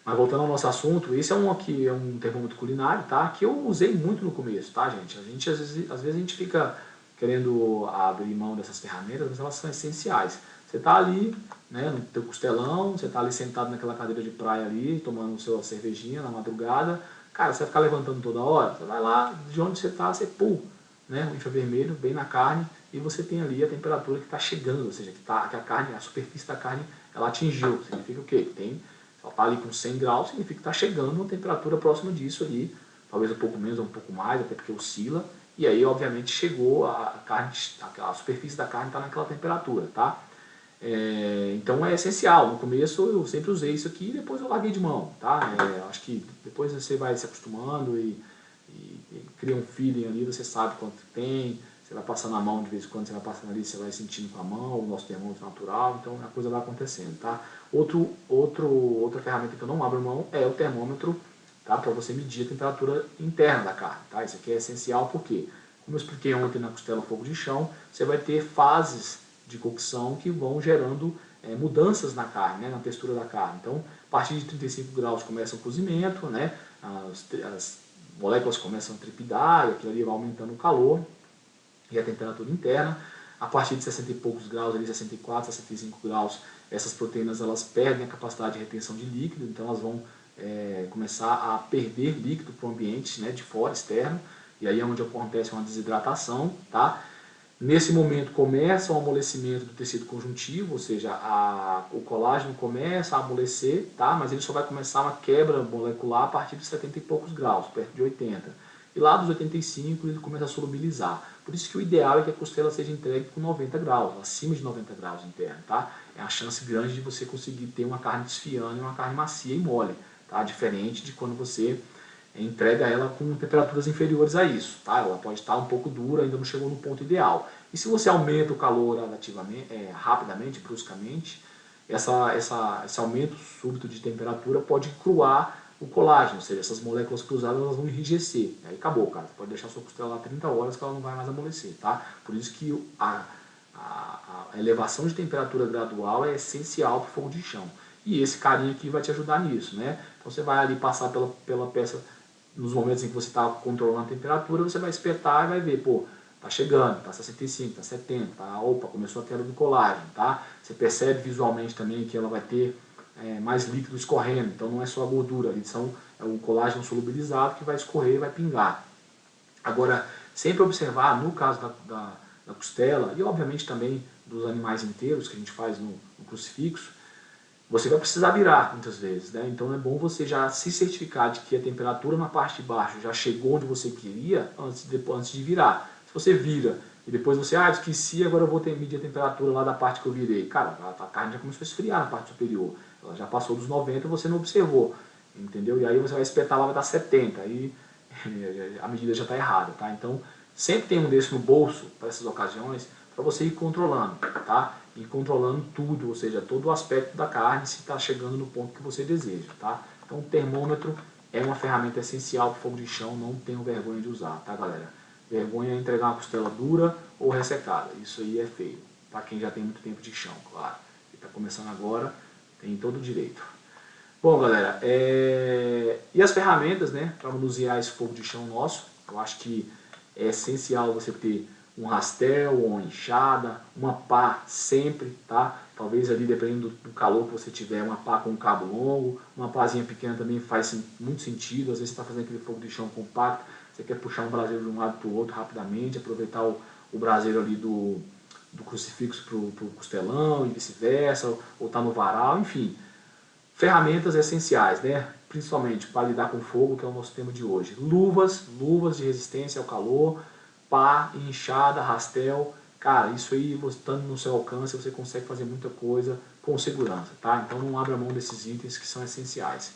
Mas voltando ao nosso assunto, esse é um termômetro culinário, tá? Que eu usei muito no começo, tá, gente? Às vezes a gente fica querendo abrir mão dessas ferramentas, mas elas são essenciais. Você tá ali, né, no teu costelão, você tá ali sentado naquela cadeira de praia ali, tomando sua cervejinha na madrugada, cara, você vai ficar levantando toda hora? Você vai lá, de onde você tá, você pum, né, o infravermelho bem na carne, e você tem ali a temperatura que está chegando, ou seja, que a carne, a superfície da carne, ela atingiu. Significa o quê? Ela está ali com 100 graus, significa que está chegando uma temperatura próxima disso ali, talvez um pouco menos ou um pouco mais, até porque oscila, e aí obviamente chegou a carne, a superfície da carne está naquela temperatura, tá? Então é essencial. No começo eu sempre usei isso aqui e depois eu larguei de mão, tá? Acho que depois você vai se acostumando e cria um feeling ali, você sabe quanto tem, você vai passando a mão de vez em quando, você vai passando ali, você vai sentindo com a mão, o nosso termômetro natural, então a coisa vai acontecendo, tá? Outra ferramenta que eu não abro mão é o termômetro, tá? Para você medir a temperatura interna da carne, tá? Isso aqui é essencial porque, como eu expliquei ontem na costela fogo de chão, você vai ter fases de cocção que vão gerando mudanças na carne, né? Na textura da carne. Então, a partir de 35 graus começa o cozimento, né? As moléculas começam a trepidar e aquilo ali vai aumentando o calor e a temperatura interna. A partir de 60 e poucos graus, ali 64, 65 graus, essas proteínas elas perdem a capacidade de retenção de líquido, então elas vão começar a perder líquido para o ambiente, né, de fora, externo, e aí é onde acontece uma desidratação, tá? Nesse momento começa o amolecimento do tecido conjuntivo, ou seja, o colágeno começa a amolecer, tá? Mas ele só vai começar uma quebra molecular a partir de 70 e poucos graus, perto de 80. E lá dos 85 ele começa a solubilizar. Por isso que o ideal é que a costela seja entregue com 90 graus, acima de 90 graus interno, tá? É a chance grande de você conseguir ter uma carne desfiando e uma carne macia e mole, tá? Diferente de quando você entrega ela com temperaturas inferiores a isso, tá? Ela pode estar um pouco dura, ainda não chegou no ponto ideal. E se você aumenta o calor rapidamente, bruscamente, esse aumento súbito de temperatura pode cruar o colágeno, ou seja, essas moléculas cruzadas elas vão enrijecer. Aí acabou, cara. Você pode deixar a sua costela lá 30 horas que ela não vai mais amolecer, tá? Por isso que a elevação de temperatura gradual é essencial para o fogo de chão. E esse carinha aqui vai te ajudar nisso, né? Então você vai ali passar pela peça nos momentos em que você está controlando a temperatura, você vai espetar e vai ver, pô, tá chegando, tá 65, tá 70, tá, opa, começou a queda do colágeno, tá? Você percebe visualmente também que ela vai ter mais líquido escorrendo, então não é só a gordura, é o colágeno solubilizado que vai escorrer e vai pingar. Agora, sempre observar, no caso da costela, e obviamente também dos animais inteiros que a gente faz no crucifixo, você vai precisar virar muitas vezes, né? Então é bom você já se certificar de que a temperatura na parte de baixo já chegou onde você queria antes de virar. Se você vira e depois você, esqueci, agora eu vou medir a temperatura lá da parte que eu virei. Cara, a carne já começou a esfriar na parte superior. Ela já passou dos 90 e você não observou, entendeu? E aí você vai espetar lá, vai dar 70, aí a medida já está errada, tá? Então sempre tem um desse no bolso para essas ocasiões, para você ir controlando, tá? E controlando tudo, ou seja, todo o aspecto da carne, se está chegando no ponto que você deseja, tá? Então o termômetro é uma ferramenta essencial para o fogo de chão, não tenham vergonha de usar, tá, galera? Vergonha é entregar uma costela dura ou ressecada, isso aí é feio, para quem já tem muito tempo de chão, claro. Quem está começando agora tem todo o direito. Bom, galera, e as ferramentas, né, para manusear esse fogo de chão nosso, eu acho que é essencial você ter um rastel, uma enxada, uma pá sempre, tá? Talvez ali, dependendo do calor que você tiver, uma pá com um cabo longo, uma pazinha pequena também faz muito sentido. Às vezes você está fazendo aquele fogo de chão compacto, você quer puxar um braseiro de um lado para o outro rapidamente, aproveitar o braseiro ali do crucifixo para o costelão e vice-versa, ou tá no varal, enfim. Ferramentas essenciais, né? Principalmente para lidar com fogo, que é o nosso tema de hoje. Luvas de resistência ao calor, pá, enxada, rastel cara, isso aí, você estando no seu alcance, você consegue fazer muita coisa com segurança, tá? Então não abra mão desses itens que são essenciais.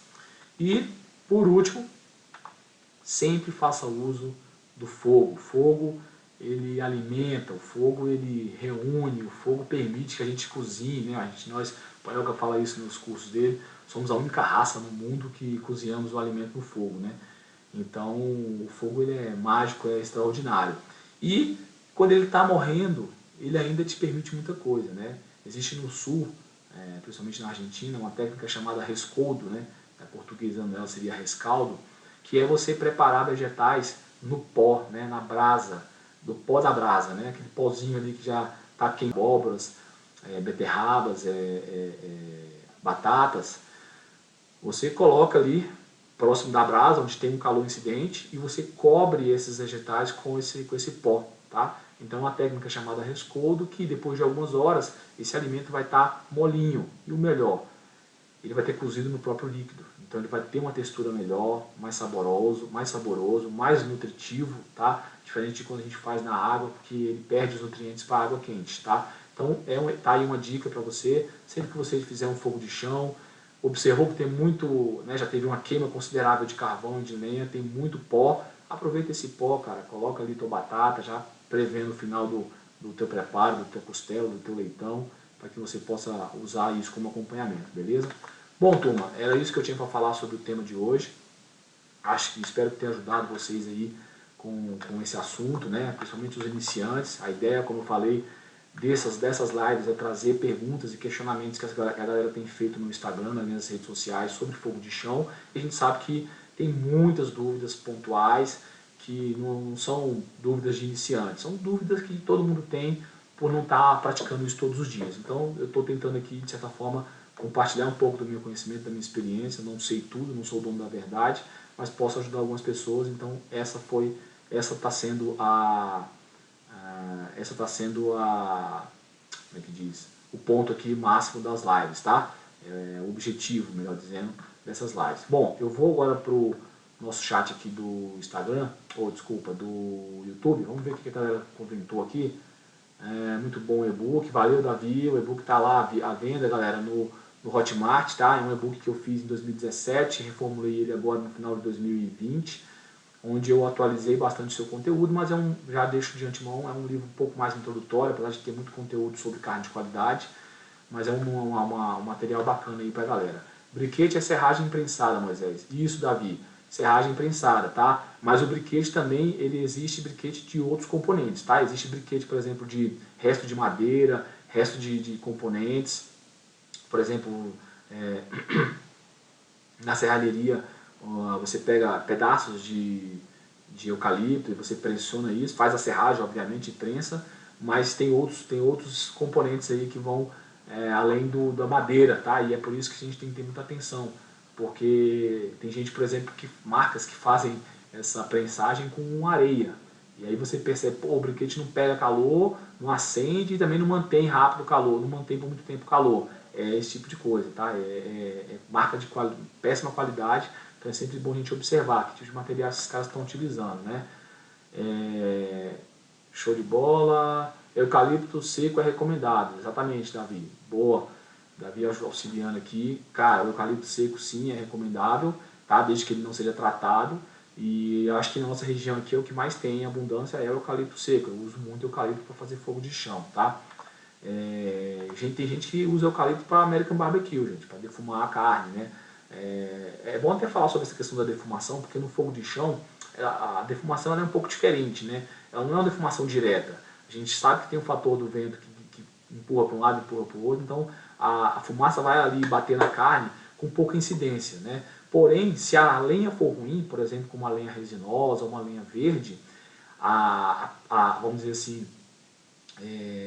E, por último, sempre faça uso do fogo. O fogo, ele alimenta, o fogo, ele reúne, o fogo permite que a gente cozinhe, né? Nós, o Panelka fala isso nos cursos dele, somos a única raça no mundo que cozinhamos o alimento no fogo, né? Então, o fogo, ele é mágico, é extraordinário. E, quando ele está morrendo, ele ainda te permite muita coisa, né? Existe no sul, principalmente na Argentina, uma técnica chamada rescoldo, né? Portuguesando ela seria rescaldo, que é você preparar vegetais no pó, né? Na brasa, do pó da brasa, né? Aquele pozinho ali que já está queimando, abóboras, beterrabas, batatas, você coloca ali próximo da brasa, onde tem um calor incidente, e você cobre esses vegetais com esse pó, tá? Então é uma técnica chamada rescoldo, que depois de algumas horas, esse alimento vai estar molinho. E o melhor, ele vai ter cozido no próprio líquido. Então ele vai ter uma textura melhor, mais saboroso, mais nutritivo, tá? Diferente de quando a gente faz na água, porque ele perde os nutrientes para a água quente, tá? Então tá aí uma dica para você, sempre que você fizer um fogo de chão, observou que tem muito, né, já teve uma queima considerável de carvão e de lenha, tem muito pó, aproveita esse pó, cara, coloca ali tua batata, já prevendo o final do teu preparo, do teu costela, do teu leitão, para que você possa usar isso como acompanhamento, beleza? Bom, turma, era isso que eu tinha para falar sobre o tema de hoje. Espero que tenha ajudado vocês aí com esse assunto, né? Principalmente os iniciantes. A ideia, como eu falei, dessas lives é trazer perguntas e questionamentos que a galera tem feito no Instagram, nas minhas redes sociais, sobre fogo de chão. E a gente sabe que tem muitas dúvidas pontuais, que não são dúvidas de iniciantes, são dúvidas que todo mundo tem por não estar praticando isso todos os dias. Então eu estou tentando aqui, de certa forma, compartilhar um pouco do meu conhecimento, da minha experiência. Não sei tudo, não sou o dono da verdade, mas posso ajudar algumas pessoas. Então essa está sendo como é que diz? O ponto aqui máximo das lives, tá? O objetivo, melhor dizendo, dessas lives. Bom, eu vou agora pro nosso chat aqui do Instagram, ou desculpa, do YouTube. Vamos ver o que a galera comentou aqui. Muito bom o e-book, valeu Davi, o e-book está lá à venda, galera, no Hotmart, tá? É um e-book que eu fiz em 2017, reformulei ele agora no final de 2020, onde eu atualizei bastante o seu conteúdo, mas já deixo de antemão, é um livro um pouco mais introdutório, apesar de ter muito conteúdo sobre carne de qualidade, mas é um material bacana aí pra galera. Briquete é serragem prensada, Moisés. Isso, Davi, serragem prensada, tá? Mas o briquete também, existe briquete de outros componentes, tá? Existe briquete, por exemplo, de resto de madeira, resto de componentes. Por exemplo, na serralheria, você pega pedaços de eucalipto e você pressiona isso, faz a serragem, obviamente, e prensa, mas tem outros componentes aí que vão além da madeira, tá? E é por isso que a gente tem que ter muita atenção, porque tem gente, por exemplo, marcas que fazem essa prensagem com areia, e aí você percebe, pô, o briquete não pega calor, não acende e também não mantém rápido o calor, não mantém por muito tempo o calor. É esse tipo de coisa, tá? Marca de péssima qualidade, então é sempre bom a gente observar que tipo de material esses caras estão utilizando, né? Show de bola. Eucalipto seco é recomendado, exatamente, Davi. Boa. Davi auxiliando aqui. Cara, o eucalipto seco sim é recomendável, tá? Desde que ele não seja tratado. E eu acho que na nossa região aqui é o que mais tem em abundância é o eucalipto seco. Eu uso muito eucalipto para fazer fogo de chão, tá? Tem gente que usa eucalipto para American Barbecue, gente, para defumar a carne, né? É bom até falar sobre essa questão da defumação, porque no fogo de chão a defumação é um pouco diferente, né? Ela não é uma defumação direta. A gente sabe que tem o fator do vento que empurra para um lado e empurra para o outro, então a fumaça vai ali bater na carne com pouca incidência, né? Porém, se a lenha for ruim, por exemplo, como uma lenha resinosa ou uma lenha verde, vamos dizer assim,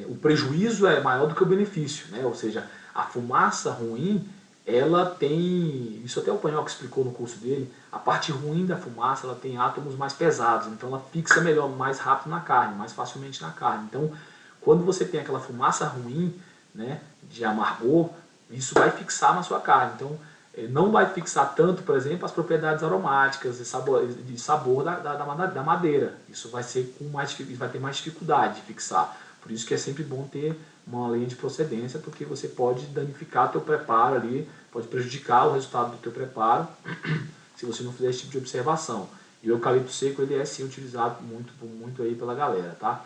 o prejuízo é maior do que o benefício, né? Ou seja, a fumaça ruim, ela tem, isso até o Panhoca explicou no curso dele, a parte ruim da fumaça, ela tem átomos mais pesados, então ela fixa melhor, mais rápido na carne, mais facilmente na carne. Então, quando você tem aquela fumaça ruim, né, de amargor, isso vai fixar na sua carne. Então, não vai fixar tanto, por exemplo, as propriedades aromáticas de sabor da madeira. Isso vai ser vai ter mais dificuldade de fixar. Por isso que é sempre bom ter uma linha de procedência, porque você pode danificar teu preparo ali, pode prejudicar o resultado do teu preparo se você não fizer esse tipo de observação. E o eucalipto seco ele é sim utilizado muito aí pela galera, tá?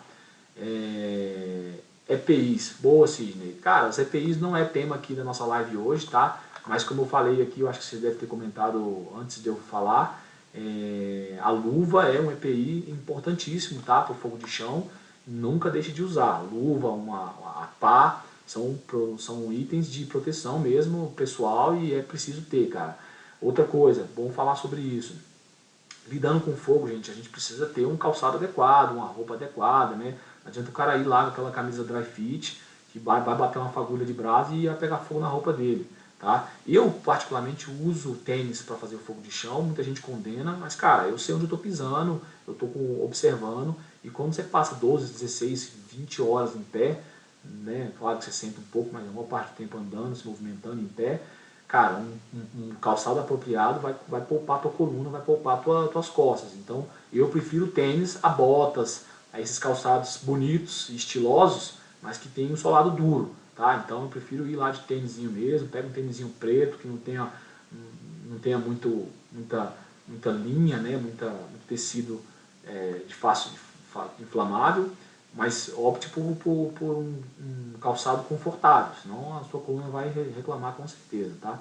EPIs, boa Sidney. Cara, as EPIs não é tema aqui da nossa live hoje, tá? Mas como eu falei aqui, eu acho que você deve ter comentado antes de eu falar, a luva é um EPI importantíssimo, tá? Para o fogo de chão, nunca deixe de usar. Luva, a pá, são itens de proteção mesmo, pessoal, e é preciso ter, cara. Outra coisa, bom falar sobre isso. Lidando com fogo, gente, a gente precisa ter um calçado adequado, uma roupa adequada, né? Não adianta o cara ir lá com aquela camisa dry fit, que vai bater uma fagulha de brasa e ia pegar fogo na roupa dele, tá? Eu, particularmente, uso tênis para fazer o fogo de chão, muita gente condena, mas, cara, eu sei onde eu tô pisando, eu tô observando, e quando você passa 12, 16, 20 horas em pé, né? Claro que você senta um pouco, mas a maior parte do tempo andando, se movimentando em pé, cara, um calçado apropriado vai poupar tua coluna, vai poupar tuas costas. Então, eu prefiro tênis a botas, a esses calçados bonitos, estilosos, mas que tem um solado duro, tá? Então, eu prefiro ir lá de tênisinho mesmo, pega um tênisinho preto, que não tenha muita linha, né? Muito tecido de fácil inflamável, mas opte por um calçado confortável, senão a sua coluna vai reclamar com certeza, tá?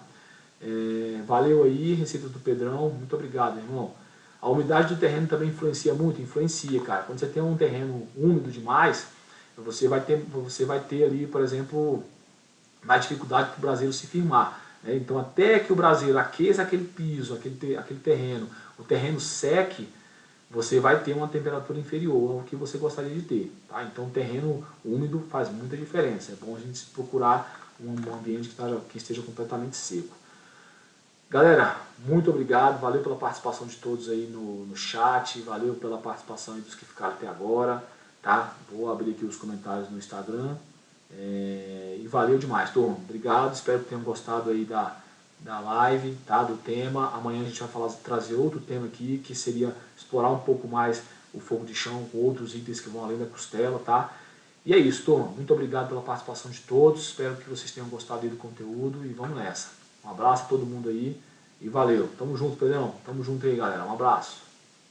Valeu aí, receita do Pedrão, muito obrigado, irmão. A umidade do terreno também influencia muito? Influencia, cara. Quando você tem um terreno úmido demais, você vai ter ali, por exemplo, mais dificuldade para o braseiro se firmar, né? Então, até que o braseiro aqueça aquele piso, aquele terreno, o terreno seque, você vai ter uma temperatura inferior ao que você gostaria de ter, tá? Então, o terreno úmido faz muita diferença. É bom a gente procurar um ambiente que esteja completamente seco. Galera, muito obrigado, valeu pela participação de todos aí no chat, valeu pela participação aí dos que ficaram até agora, tá? Vou abrir aqui os comentários no Instagram, e valeu demais, turma. Obrigado, espero que tenham gostado aí da live, tá? Do tema. Amanhã a gente vai trazer outro tema aqui, que seria explorar um pouco mais o fogo de chão com outros itens que vão além da costela, tá? E é isso, turma. Muito obrigado pela participação de todos, espero que vocês tenham gostado aí do conteúdo e vamos nessa. Um abraço a todo mundo aí e valeu. Tamo junto, Pedrão. Tamo junto aí, galera. Um abraço.